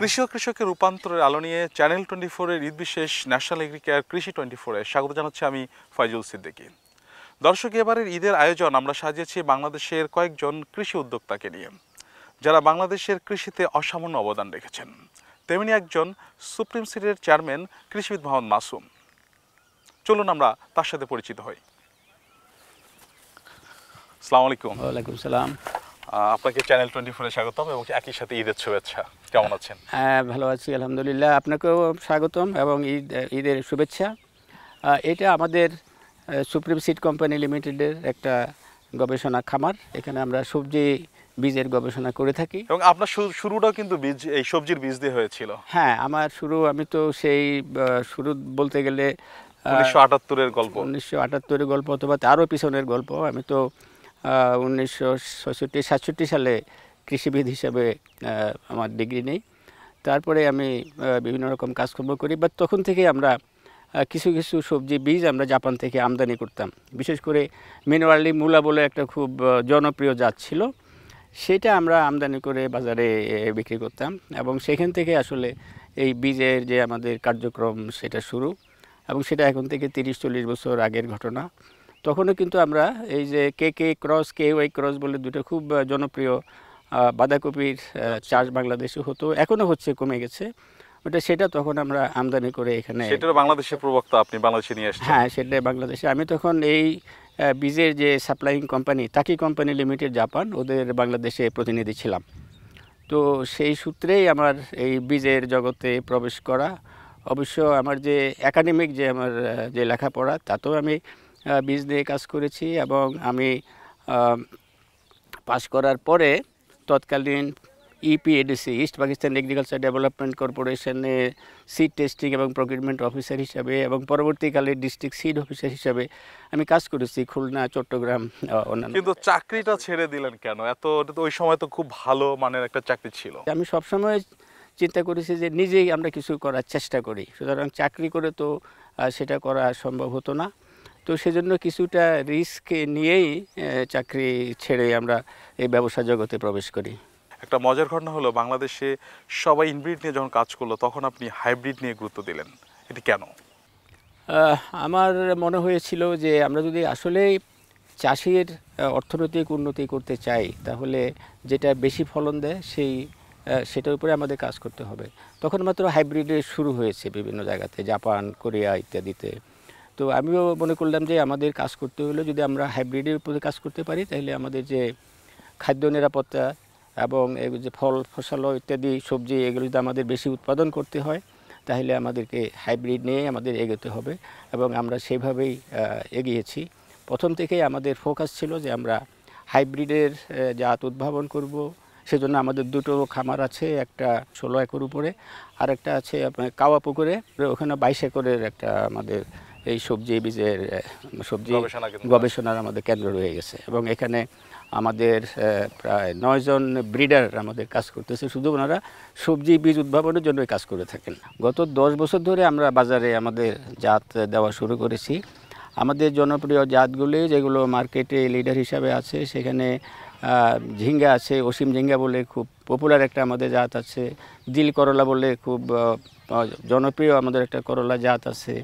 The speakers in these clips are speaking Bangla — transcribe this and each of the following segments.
কৃষি ও কৃষকের রূপান্তরের আলো নিয়ে চ্যানেল 24-এর ঈদ বিশেষ ন্যাশনাল এগ্রিকেয়ার কৃষি 24-এ স্বাগত জানাচ্ছি আমি ফয়জুল সিদ্দিকী। দর্শক, এবারের ঈদের আয়োজন আমরা সাজিয়েছি বাংলাদেশের কয়েকজন কৃষি উদ্যোক্তাকে নিয়ে, যারা বাংলাদেশের কৃষিতে অসামান্য অবদান রেখেছেন। তেমনি একজন সুপ্রিম সিডের চেয়ারম্যান কৃষিবিদ মোহাম্মদ মাসুম। চলুন আমরা তার সাথে পরিচিত হই। আসসালামু আলাইকুম। ওয়ালাইকুম সালাম। আপনাকে চ্যানেল 24-এ স্বাগতম এবং একই সাথে ঈদের শুভেচ্ছা। কেমন আছেন? ভালো আছি আলহামদুলিল্লাহ। আপনাকেও স্বাগতম এবং ঈদের শুভেচ্ছা। এটা আমাদের সুপ্রিম সিড কোম্পানি লিমিটেডের একটা গবেষণা খামার। এখানে আমরা সবজি বীজের গবেষণা করে থাকি। এবং আপনার শুরুটাও কিন্তু এই সবজির বীজ দিয়ে হয়েছিল। হ্যাঁ, আমার আমি তো সেই শুরু বলতে গেলে 1978-এর গল্প, 1978-এর গল্প অথবা তারও পিছনের গল্প। আমি তো 1966-67 সালে কৃষিবিদ হিসেবে আমার ডিগ্রি নেই। তারপরে আমি বিভিন্ন রকম কাজকর্ম করি, বাট তখন থেকে আমরা কিছু কিছু সবজি বীজ আমরা জাপান থেকে আমদানি করতাম। বিশেষ করে মিনারালি মূলা বলে একটা খুব জনপ্রিয় জাত ছিল, সেটা আমরা আমদানি করে বাজারে বিক্রি করতাম এবং সেখান থেকে আসলে এই বীজের যে আমাদের কার্যক্রম সেটা শুরু, এবং সেটা এখন থেকে 30-40 বছর আগের ঘটনা। তখনও কিন্তু আমরা এই যে কে ক্রস ওয়াই ক্রস বলে দুটো খুব জনপ্রিয় বাঁধাকপির চাষ বাংলাদেশে হতো, এখনও হচ্ছে, কমে গেছে সেটা তখন আমরা আমদানি করে এখানে। সেটাও বাংলাদেশের প্রবক্তা আপনি বাংলাদেশে নিয়ে এসেছেন? হ্যাঁ, সেটা বাংলাদেশে। আমি তখন এই বীজের যে সাপ্লাইং কোম্পানি তাকি কোম্পানি লিমিটেড জাপান, ওদের বাংলাদেশে প্রতিনিধি ছিলাম। তো সেই সূত্রেই আমার এই বীজের জগতে প্রবেশ করা। অবশ্য আমার যে একাডেমিক যে আমার যে লেখাপড়া, তাতেও আমি বীজ নিয়ে কাজ করেছি এবং আমি পাশ করার পরে তৎকালীন EPADC, East Pakistan Agriculture Development কর্পোরেশনে সিড টেস্টিং এবং প্রকিউরমেন্ট অফিসার হিসাবে এবং পরবর্তীকালে ডিস্ট্রিক্ট সিড অফিসার হিসাবে আমি কাজ করেছি খুলনা, চট্টগ্রাম, অন্যান্য। কিন্তু চাকরিটা ছেড়ে দিলেন কেন? ওই সময় তো খুব ভালো মানের একটা চাকরি ছিল। আমি সবসময় চিন্তা করেছি যে নিজেই আমরা কিছু করার চেষ্টা করি, সুতরাং চাকরি করে তো সেটা করা সম্ভব হতো না। তো সেজন্য কিছুটা রিস্ক নিয়েই চাকরি ছেড়ে আমরা এই ব্যবসা জগতে প্রবেশ করি। একটা মজার ঘটনা হলো, বাংলাদেশে সবাই ইনব্রিড নিয়ে যখন কাজ করলো তখন আপনি হাইব্রিড নিয়ে গুরুত্ব দিলেন, এটি কেন? আমার মনে হয়েছিল যে আমরা যদি আসলেই চাষির অর্থনৈতিক উন্নতি করতে চাই, তাহলে যেটা বেশি ফলন দেয় সেটার উপরে আমাদের কাজ করতে হবে। তখন মাত্র হাইব্রিডের শুরু হয়েছে বিভিন্ন জায়গাতে, জাপান, কোরিয়া ইত্যাদিতে। তো আমিও মনে করলাম যে আমাদের কাজ করতে হলে যদি আমরা হাইব্রিডের উপরে কাজ করতে পারি, তাহলে আমাদের যে খাদ্য নিরাপত্তা এবং যে ফল ফসল ইত্যাদি সবজি, এগুলো যদি আমাদের বেশি উৎপাদন করতে হয়, তাহলে আমাদেরকে হাইব্রিড নিয়ে আমাদের এগোতে হবে এবং আমরা সেইভাবেই এগিয়েছি। প্রথম থেকেই আমাদের ফোকাস ছিল যে আমরা হাইব্রিডের জাত উদ্ভাবন করব। সেজন্য আমাদের দুটো খামার আছে, একটা 16 একর উপরে, আর একটা আছে আপনার কাওয়া পুকুরে, ওখানে 22 একরের একটা আমাদের এই সবজি বীজের সবজি গবেষণার আমাদের কেন্দ্র রয়ে গেছে এবং এখানে আমাদের প্রায় 9 জন ব্রিডার আমাদের কাজ করতেছে। শুধু ওনারা সবজি বীজ উদ্ভাবনের জন্যই কাজ করে থাকেন। গত 10 বছর ধরে আমরা বাজারে আমাদের জাত দেওয়া শুরু করেছি। আমাদের জনপ্রিয় জাতগুলি যেগুলো মার্কেটে লিডার হিসাবে আছে, সেখানে ঝিঙ্গা আছে, অসীম ঝিঙ্গা বলে খুব পপুলার একটা আমাদের জাত আছে। দিল করলা বলে খুব জনপ্রিয় আমাদের একটা করলা জাত আছে।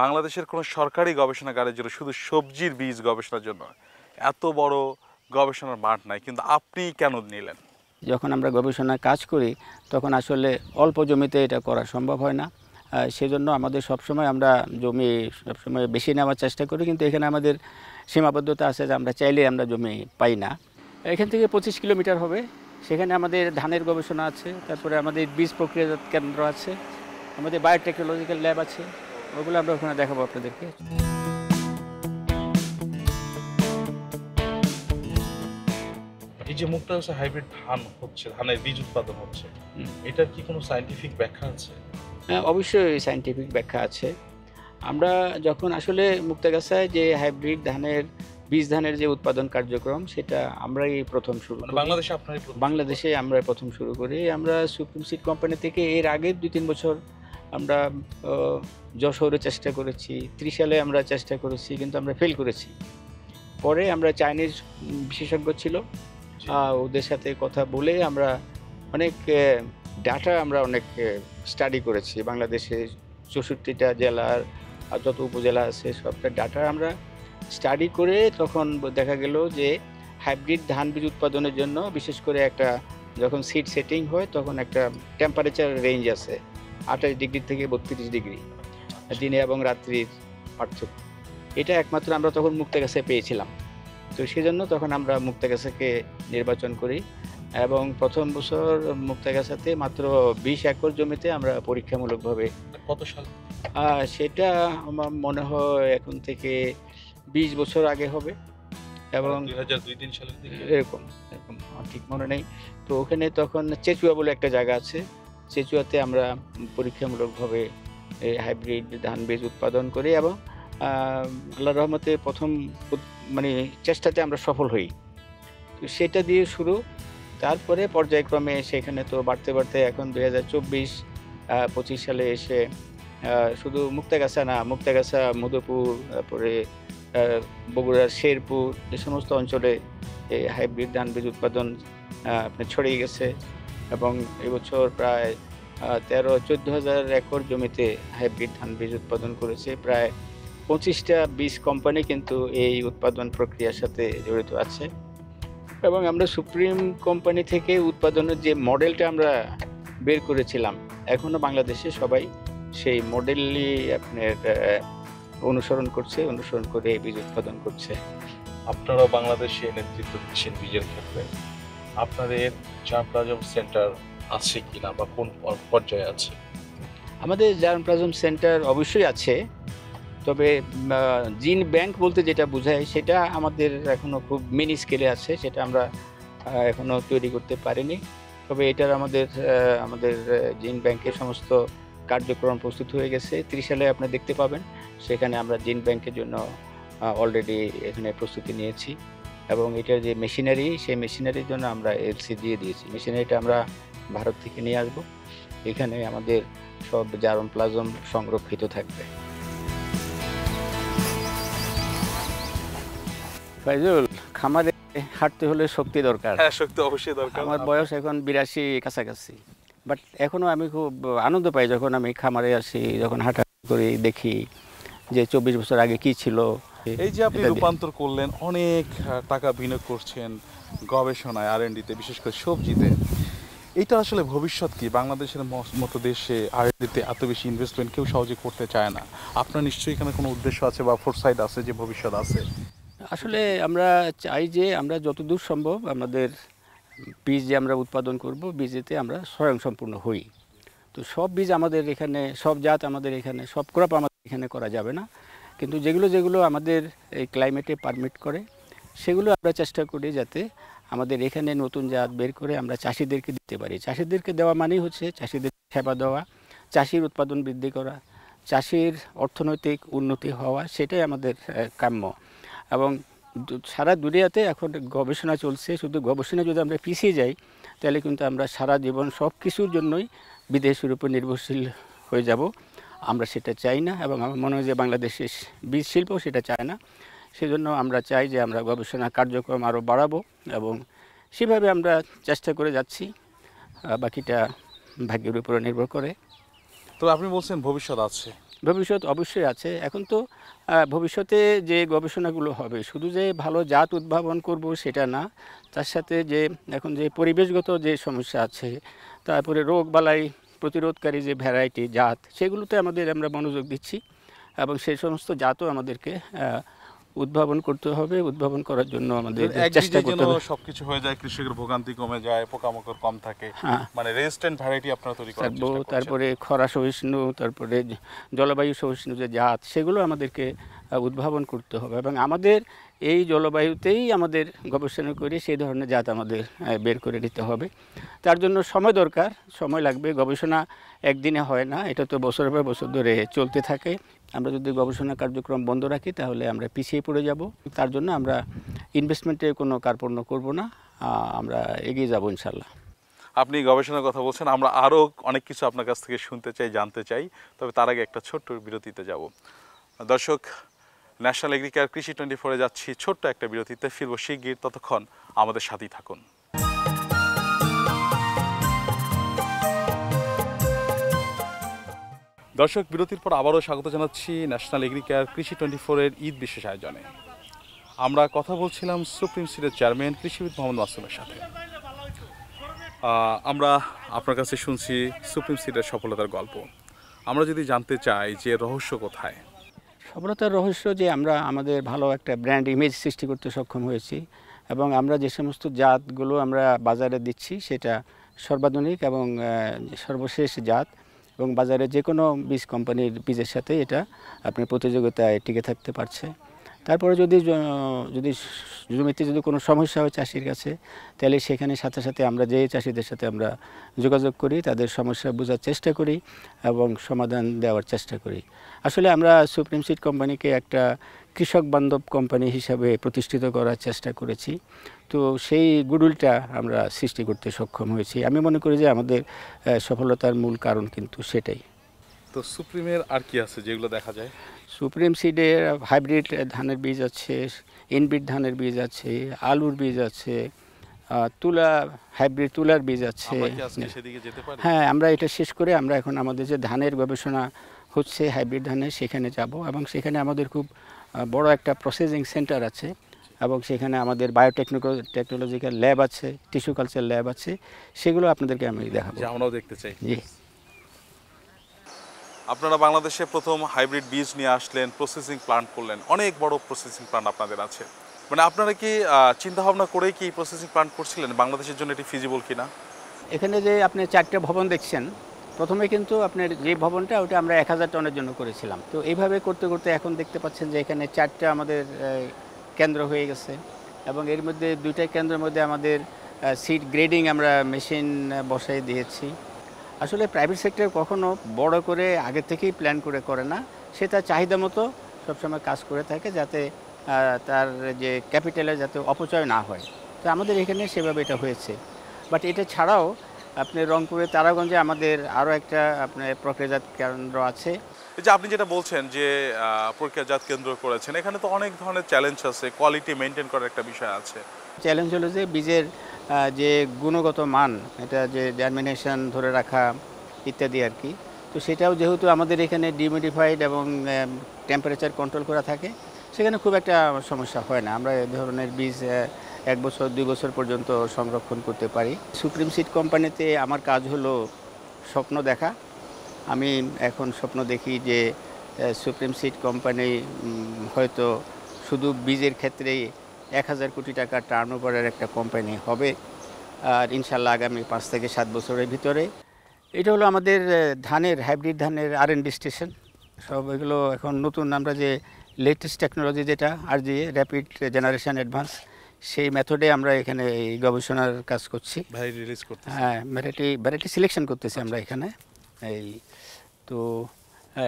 বাংলাদেশের কোনো সরকারি গবেষণাগারের জন্য শুধু সবজির বীজ গবেষণার জন্য এত বড় গবেষণার মাঠ নাই, কিন্তু আপনি কেন নিলেন? যখন আমরা গবেষণায় কাজ করি তখন আসলে অল্প জমিতে এটা করা সম্ভব হয় না। সেজন্য আমাদের সবসময় আমরা জমি সবসময় বেশি নেওয়ার চেষ্টা করি, কিন্তু এখানে আমাদের সীমাবদ্ধতা আছে যে আমরা চাইলে আমরা জমি পাই না। এখান থেকে 25 কিলোমিটার হবে, সেখানে আমাদের ধানের গবেষণা আছে, তারপরে আমাদের বীজ প্রক্রিয়াজাত কেন্দ্র আছে, আমাদের বায়োটেকনোলজিক্যাল ল্যাব আছে, ওগুলো আমরা ওখানে দেখাবো আপনাদেরকে। এই যে মুক্তাগাছা হাইব্রিড ধান হচ্ছে, ধানের বীজ উৎপাদন হচ্ছে, এটার কি কোনো সায়েন্টিফিক ব্যাখ্যা আছে? হ্যাঁ, অবশ্যই সায়েন্টিফিক ব্যাখ্যা আছে। আমরা যখন আসলে মুক্তাগাছায় যে হাইব্রিড বীজ ধানের যে উৎপাদন কার্যক্রম, সেটা আমরাই প্রথম শুরু করি। বাংলাদেশে আমরা প্রথম শুরু করি। আমরা সুপ্রিম সিড কোম্পানি থেকে এর আগের 2-3 বছর আমরা যশোরে চেষ্টা করেছি, ত্রিশালে আমরা চেষ্টা করেছি, কিন্তু আমরা ফেল করেছি। পরে আমরা চাইনিজ বিশেষজ্ঞ ছিল, ওদের সাথে কথা বলে আমরা অনেক ডাটা আমরা অনেক স্টাডি করেছি। বাংলাদেশে 64টা জেলার যত উপজেলা আছে সবটা ডাটা আমরা স্টাডি করে তখন দেখা গেল যে হাইব্রিড ধান বীজ উৎপাদনের জন্য বিশেষ করে একটা যখন সিড সেটিং হয় তখন একটা টেম্পারেচার রেঞ্জ আছে 28 ডিগ্রি থেকে 32 ডিগ্রি, দিনে এবং রাত্রির পার্থক্য। এটা একমাত্র আমরা তখন মুক্তাগাছায় পেয়েছিলাম। তো সেজন্য তখন আমরা মুক্তাগাছাকে নির্বাচন করি এবং প্রথম বছর মুক্তাগাছাতে মাত্র 20 একর জমিতে আমরা পরীক্ষামূলকভাবে, কত সাল? সেটা আমার মনে হয় এখন থেকে 20 বছর আগে হবে এবং 2002-3 সালের দিকে এরকম এরকম আমার ঠিক মনে নেই। তো ওখানে তখন চেচুয়া বলে একটা জায়গা আছে, চেচুয়াতে আমরা পরীক্ষামূলকভাবে এই হাইব্রিড ধান বীজ উৎপাদন করি এবং আল্লাহর রহমতে প্রথম মানে চেষ্টাতে আমরা সফল হই। তো সেটা দিয়ে শুরু, তারপরে পর্যায়ক্রমে সেখানে তো বাড়তে বাড়তে এখন 2024-25 সালে এসে শুধু মুক্তাগাছা না, মুক্তাগাছা, মধুপুর, তারপরে বগুড়ার শেরপুর, যে সমস্ত অঞ্চলে এই হাইব্রিড ধান বীজ উৎপাদন আপনার ছড়িয়ে গেছে এবং এবছর প্রায় 13-14 হাজার একর জমিতে হাইব্রিড ধান বীজ উৎপাদন করেছে। প্রায় 25টা বীজ কোম্পানি কিন্তু এই উৎপাদন প্রক্রিয়ার সাথে জড়িত আছে এবং আমরা সুপ্রিম কোম্পানি থেকে উৎপাদনের যে মডেলটা আমরা বের করেছিলাম এখনো বাংলাদেশে সবাই সেই মডেলই আপনার অনুসরণ করে বীজ উৎপাদন করছে। আপনারা বাংলাদেশে নেতৃত্ব দিচ্ছেন বীজের ক্ষেত্রে, আপনাদের জার্মপ্লাজম সেন্টার আছে কিনা বা কোন পর্যায়ে আছে? আমাদের জার্মপ্লাজম সেন্টার অবশ্যই আছে, তবে জিন ব্যাংক বলতে যেটা বোঝায় সেটা আমাদের এখনো খুব মিনি স্কেলে আছে, সেটা আমরা এখনো তৈরি করতে পারিনি। তবে এটার আমাদের জিন ব্যাংকের সমস্ত কার্যক্রম প্রস্তুত হয়ে গেছে। 30 সালে আপনি দেখতে পাবেন সেখানে আমরা জিন ব্যাংকের জন্য অলরেডি এখানে প্রস্তুতি নিয়েছি এবং এটার যে মেশিনারি, সেই মেশিনারির জন্য আমরা এলসি দিয়ে দিয়েছি। মেশিনারিটা আমরা ভারত থেকে নিয়ে আসবো, এখানে আমাদের সব জার্মপ্লাজম সংরক্ষিত থাকবে। ফাইজুল, খামারে হাঁটতে হলে শক্তি দরকার। হ্যাঁ, শক্তি অবশ্যই দরকার। আমার বয়স এখন 82 কাছাকাছি, বাট এখনো আমি খুব আনন্দ পাই যখন আমি খামারে আসি, যখন হাঁটাহাঁটি করি, দেখি যে 24 বছর আগে কি ছিল। এই যে আপনি রূপান্তর করলেন, অনেক টাকা বিনিয়োগ করছেন গবেষণায়, R&D-তে, বিশেষ করে সবজিতে, এইটা আসলে ভবিষ্যৎ কি? বাংলাদেশের মতো দেশে R&D-তে এত বেশি ইনভেস্টমেন্ট কেউ সহজে করতে চায় না। আপনার নিশ্চয়ই এখানে কোনো উদ্দেশ্য আছে বা ফোরসাইট আছে যে ভবিষ্যৎ আছে? আসলে আমরা চাই যে আমরা যতদূর সম্ভব আমাদের বীজ যে আমরা উৎপাদন করব, বীজেতে আমরা স্বয়ংসম্পূর্ণ হই। তো সব বীজ আমাদের এখানে, সব জাত আমাদের এখানে, সব ক্রপ আমাদের এখানে করা যাবে না, কিন্তু যেগুলো আমাদের এই ক্লাইমেটে পারমিট করে সেগুলো আমরা চেষ্টা করি যাতে আমাদের এখানে নতুন জাত বের করে আমরা চাষিদেরকে দিতে পারি। চাষিদেরকে দেওয়া মানেই হচ্ছে চাষিদের সেবা দেওয়া, চাষির উৎপাদন বৃদ্ধি করা, চাষির অর্থনৈতিক উন্নতি হওয়া, সেটাই আমাদের কাম্য। এবং সারা দুনিয়াতে এখন গবেষণা চলছে, শুধু গবেষণা যদি আমরা পিছিয়ে যাই তাহলে কিন্তু আমরা সারা জীবন সব কিছুর জন্যই বিদেশের উপর নির্ভরশীল হয়ে যাব। আমরা সেটা চাই না এবং আমার মনে হয় যে বাংলাদেশের বীজ শিল্প সেটা চায় না। সেজন্য আমরা চাই যে আমরা গবেষণা কার্যক্রম আরও বাড়াবো এবং সেভাবে আমরা চেষ্টা করে যাচ্ছি, বাকিটা ভাগ্যের উপরে নির্ভর করে। তো আপনি বলছেন ভবিষ্যৎ আছে? ভবিষ্যৎ অবশ্যই আছে। এখন তো ভবিষ্যতে যে গবেষণাগুলো হবে শুধু যে ভালো জাত উদ্ভাবন করব সেটা না, তার সাথে যে এখন যে পরিবেশগত যে সমস্যা আছে, তারপরে রোগ বালাই প্রতিরোধকারী যে ভ্যারাইটি জাত, সেগুলোতে আমরা মনোযোগ দিচ্ছি এবং সেই সমস্ত জাতও আমাদেরকে উদ্ভাবন করতে হবে। উদ্ভাবন করার জন্য আমাদের চেষ্টা করতে হবে সবকিছু হয়ে যায়, কৃষকের ভোগান্তি কমে যায়, পোকামাকড় কম থাকে, মানে রেজিস্ট্যান্ট ভ্যারাইটি আপনারা তৈরি করার চেষ্টা করছেন। তারপরে খরা সহিষ্ণু, তারপরে জলবায়ু সহিষ্ণু যে জাত, সেগুলো আমাদেরকে উদ্ভাবন করতে হবে এবং আমাদের এই জলবায়ুতেই আমাদের গবেষণা করে সেই ধরনের জাত আমাদের বের করে নিতে হবে। তার জন্য সময় দরকার, সময় লাগবে। গবেষণা একদিনে হয় না, এটা তো বছরের পর বছর ধরে চলতে থাকে। আমরা যদি গবেষণা কার্যক্রম বন্ধ রাখি তাহলে আমরা পিছিয়ে পড়ে যাব। তার জন্য আমরা ইনভেস্টমেন্টে কোনো কার্পণ্য করব না, আমরা এগিয়ে যাব ইনশাল্লাহ। আপনি গবেষণার কথা বলছেন, আমরা আরও অনেক কিছু আপনার কাছ থেকে শুনতে চাই, জানতে চাই, তবে তার আগে একটা ছোট্ট বিরতিতে যাব। দর্শক, ন্যাশনাল এগ্রিকালচার কৃষি 24-এ যাচ্ছি ছোট্ট একটা বিরতিতে, ফিরবো শিগগির, ততক্ষণ আমাদের সাথেই থাকুন। দর্শক, বিরতির পর আবারও স্বাগত জানাচ্ছি ন্যাশনাল এগ্রিকেয়ার কৃষি 24-এর ঈদ বিশেষ আয়োজনে। আমরা কথা বলছিলাম সুপ্রিম সিডের চেয়ারম্যান কৃষিবিদ মোহাম্মদ মাসুমের সাথে। আমরা আপনার কাছে শুনছি সুপ্রিম সিডের সফলতার গল্প। আমরা যদি জানতে চাই যে রহস্য কোথায়? সফলতার রহস্য যে আমরা আমাদের ভালো একটা ব্র্যান্ড ইমেজ সৃষ্টি করতে সক্ষম হয়েছি এবং আমরা যে সমস্ত জাতগুলো আমরা বাজারে দিচ্ছি সেটা সর্বাধুনিক এবং সর্বশেষ জাত এবং বাজারে যে কোনো বীজ কোম্পানির বীজের সাথে এটা আপনি প্রতিযোগিতায় টিকে থাকতে পারছে। তারপরে যদি জমিতে যদি কোনো সমস্যা হয় চাষির কাছে, তাহলে সেখানে সাথে সাথে আমরা যে চাষিদের সাথে আমরা যোগাযোগ করি, তাদের সমস্যা বোঝার চেষ্টা করি এবং সমাধান দেওয়ার চেষ্টা করি। আসলে আমরা সুপ্রিম সিড কোম্পানিকে একটা কৃষক বান্ধব কোম্পানি হিসাবে প্রতিষ্ঠিত করার চেষ্টা করেছি। তো সেই গুডউইলটা আমরা সৃষ্টি করতে সক্ষম হয়েছি। আমি মনে করি যে আমাদের সফলতার মূল কারণ কিন্তু সেটাই। তো সুপ্রিমের আর কি আছে যেগুলো দেখা যায়? সুপ্রিম সিডের হাইব্রিড ধানের বীজ আছে, ইনব্রিড ধানের বীজ আছে, আলুর বীজ আছে, হাইব্রিড তুলার বীজ আছে। হ্যাঁ, আমরা এটা শেষ করে আমরা এখন আমাদের যে ধানের গবেষণা হচ্ছে হাইব্রিড ধানের, সেখানে যাব এবং সেখানে আমাদের খুব বড় একটা প্রসেসিং সেন্টার আছে এবং সেখানে আমাদের টেকনোলজিক্যাল ল্যাব আছে, টিস্যু কালচার ল্যাব আছে, সেগুলো আপনাদেরকে আমি দেখাবো। আমরাও দেখতে চাই। জি। আপনারা বাংলাদেশে প্রথম হাইব্রিড বীজ নিয়ে আসলেন, প্রসেসিং প্ল্যান্ট করলেন, অনেক বড় প্রসেসিং প্ল্যান্ট আপনাদের আছে। মানে আপনারা কি চিন্তা ভাবনা করেই কি প্রসেসিং প্ল্যান্ট করছিলেন বাংলাদেশের জন্য এটি ফিজিবল কিনা? এখানে যে আপনি 4টে ভবন দেখছেন, প্রথমে কিন্তু আপনার যে ভবনটা ওটা আমরা 1000 টনের জন্য করেছিলাম। তো এইভাবে করতে করতে এখন দেখতে পাচ্ছেন যে এখানে 4টা আমাদের কেন্দ্র হয়ে গেছে এবং এর মধ্যে 2টা কেন্দ্রের মধ্যে আমাদের সিড গ্রেডিং আমরা মেশিন বসাই দিয়েছি। আসলে প্রাইভেট সেক্টর কখনো বড় করে আগে থেকেই প্ল্যান করে না, সে তার চাহিদা মতো সবসময় কাজ করে থাকে যাতে তার যে ক্যাপিটালের যাতে অপচয় না হয়। তো আমাদের এখানে সেভাবে এটা হয়েছে। বাট এটা ছাড়াও আপনি রংপুরে তারাগঞ্জে আমাদের আরও একটা আপনার প্রক্রিয়াজাত কেন্দ্র আছে। এই যে আপনি যেটা বলছেন যে প্রক্রিয়াজাত কেন্দ্র করেছেন, এখানে তো অনেক ধরনের চ্যালেঞ্জ আছে, কোয়ালিটি মেনটেন করার একটা বিষয় আছে। চ্যালেঞ্জ হলো যে বীজের যে গুণগত মান, এটা যে জার্মিনেশন ধরে রাখা ইত্যাদি আর কি। তো সেটাও যেহেতু আমাদের এখানে ডিমিডিফাইড এবং টেম্পারেচার কন্ট্রোল করা থাকে, সেখানে খুব একটা সমস্যা হয় না। আমরা এ ধরনের বীজ 1 বছর 2 বছর পর্যন্ত সংরক্ষণ করতে পারি। সুপ্রিম সিড কোম্পানিতে আমার কাজ হলো স্বপ্ন দেখা। আমি এখন স্বপ্ন দেখি যে সুপ্রিম সিড কোম্পানি হয়তো শুধু বীজের ক্ষেত্রেই 1000 কোটি টাকা টার্নওভারের একটা কোম্পানি হবে, আর ইনশাল্লাহ আগামী 5 থেকে 7 বছরের ভিতরে। এটা হলো আমাদের হাইব্রিড ধানের R&D স্টেশন। সব এগুলো এখন নতুন আমরা যে লেটেস্ট টেকনোলজি যেটা RGA, র্যাপিড জেনারেশন অ্যাডভান্স, সেই মেথডে আমরা এখানে এই গবেষণার কাজ করছি। হ্যাঁ, ভ্যারাইটি সিলেকশন করতেছি আমরা এখানে। এই তো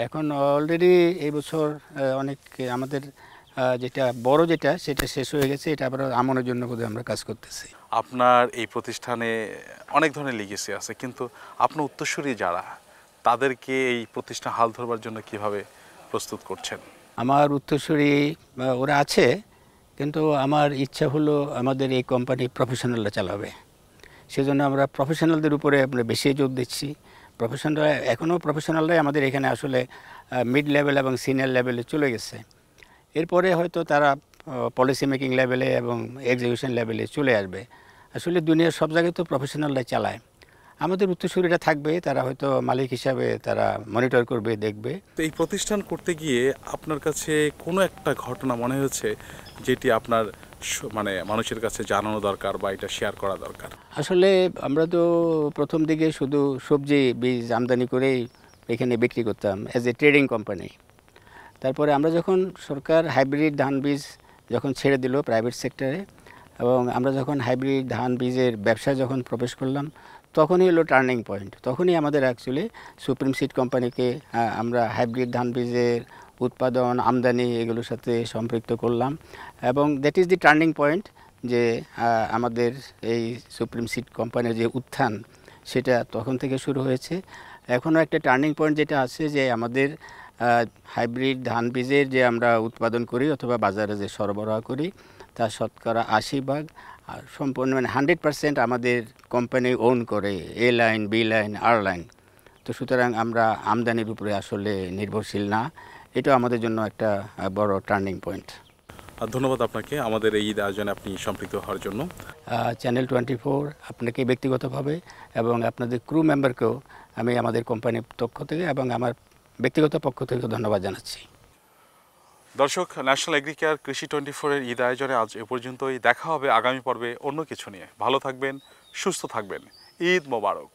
এখন অলরেডি এই বছর অনেক আমাদের যেটা বড় সেটা শেষ হয়ে গেছে, এটা আবার আমনের জন্য বোধহয় আমরা কাজ করতেছি। আপনার এই প্রতিষ্ঠানে অনেক ধরনের লিগেসি আছে, কিন্তু আপনার উত্তরসূরি যারা, তাদেরকে এই প্রতিষ্ঠান হাল ধরবার জন্য কিভাবে প্রস্তুত করছেন? আমার উত্তরসূরি ওরা আছে, কিন্তু আমার ইচ্ছা হলো আমাদের এই কোম্পানি প্রফেশনালরা চালাবে। সেজন্য আমরা প্রফেশনালদের উপরে আমরা বেশি জোর দিচ্ছি। প্রফেশনালরাই আমাদের এখানে আসলে মিড লেভেল এবং সিনিয়র লেভেলে চলে গেছে। এরপরে হয়তো তারা পলিসি মেকিং লেভেলে এবং এক্সিকিউশন লেভেলে চলে আসবে। আসলে দুনিয়ার সব জায়গায় তো প্রফেশনালরাই চালায়। আমাদের উত্তরসূরিরা থাকবে, তারা হয়তো মালিক হিসাবে তারা মনিটর করবে, দেখবে। তো এই প্রতিষ্ঠান করতে গিয়ে আপনার কাছে কোনো একটা ঘটনা মনে হয়েছে যেটি আপনার মানে মানুষের কাছে জানানো দরকার বা এটা শেয়ার করা দরকার? আসলে আমরা তো প্রথম দিকে শুধু সবজি বীজ আমদানি করেই এখানে বিক্রি করতাম অ্যাজ এ ট্রেডিং কোম্পানি। তারপরে আমরা যখন সরকার হাইব্রিড ধান বীজ যখন ছেড়ে দিল প্রাইভেট সেক্টরে, এবং আমরা যখন হাইব্রিড ধান বীজের ব্যবসায় যখন প্রবেশ করলাম, তখনই হলো টার্নিং পয়েন্ট। তখনই আমাদের অ্যাকচুয়ালি সুপ্রিম সিড কোম্পানিকে আমরা হাইব্রিড ধান বীজের উৎপাদন, আমদানি এগুলোর সাথে সম্পৃক্ত করলাম, এবং that is the turning point যে আমাদের এই সুপ্রিম সিড কোম্পানির যে উত্থান, সেটা তখন থেকে শুরু হয়েছে। এখনও একটা টার্নিং পয়েন্ট যেটা আছে যে আমাদের হাইব্রিড ধান বীজের যে আমরা উৎপাদন করি অথবা বাজারে যে সরবরাহ করি, তা শতকরা 80% আর সম্পূর্ণ মানে 100% আমাদের কোম্পানি ওন করে, A line, B line, R line. তো সুতরাং আমরা আমদানির উপরে আসলে নির্ভরশীল না। এটাও আমাদের জন্য একটা বড় টার্নিং পয়েন্ট। আর ধন্যবাদ আপনাকে আমাদের এই ঈদ আয়োজনে আপনি সম্পৃক্ত হওয়ার জন্য। চ্যানেল 24 আপনাকে ব্যক্তিগতভাবে এবং আপনাদের ক্রু মেম্বারকেও আমি আমাদের কোম্পানির পক্ষ থেকে এবং আমার ব্যক্তিগত পক্ষ থেকে ধন্যবাদ জানাচ্ছি। দর্শক, ন্যাশনাল এগ্রিকেয়ার কৃষি 24-এর ঈদ আয়োজনে আজ এ পর্যন্তই। দেখা হবে আগামী পর্বে অন্য কিছু নিয়ে। ভালো থাকবেন, সুস্থ থাকবেন। ঈদ মোবারক।